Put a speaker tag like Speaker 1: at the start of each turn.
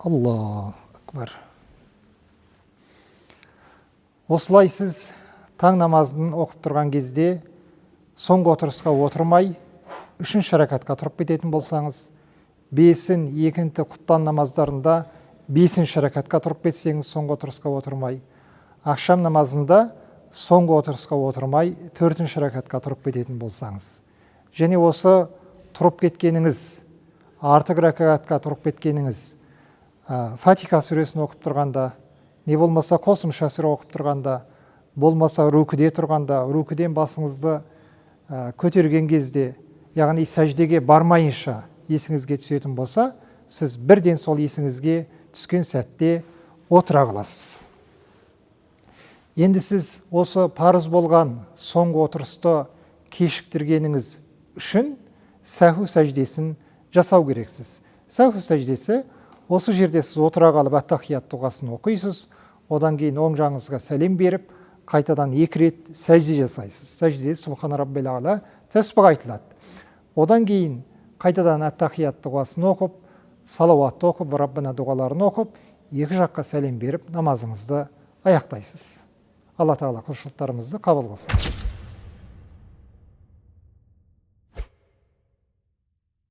Speaker 1: Аллаху акбар. Осылай сіз таң намазын оқып тұрған кезде соңғы отырысқа отырмай, үшінші рәкатқа тұрып кететін болсаңыз, бесін екінті құптан намаздарында бесінші рәкатқа тұрып кетсеңіз, соңғы отырысқа отырмай, ақшам намазында соңғы отырысқа отырмай, төртінші рәкатқа тұрып кететін болсаңыз, және осы тұрып кеткеніңіз, артық рәкатқа тұрып кеткеніңіз, Фатиха сүресін оқып тұрғанда, не болмаса қосымша сүре оқып тұрғанда, болмаса рукіде тұрғанда, рукіден басыңызды көтерген кезде, яғни сәждеге бармайынша есіңізге түсетін болса, сіз бірден сол есіңізге түскен сәтте отыра қаласыз. Енді сіз осы парыз болған соңғы отырысты кешіктіргеніңіз үшін сәху сәждесін жасау керексіз. Сәху сәждесі осы жерде сіз отыра қалып ат-тахият дұғасын оқисыз, одан кейін оң жағыңызға сәлем беріп, қайтадан 2 рет сәжде жасайсыз. Сәжде Субхана раббил а'ла тәсбих айтылады. Одан кейін қайтадан ат-тахият дұғасын оқып, салауатты оқып, Раббына дұғаларын оқып, екі жаққа сәлем беріп, намазыңызды аяқтайсыз. Алла тағала құлшылықтарымызды қабыл қылсын.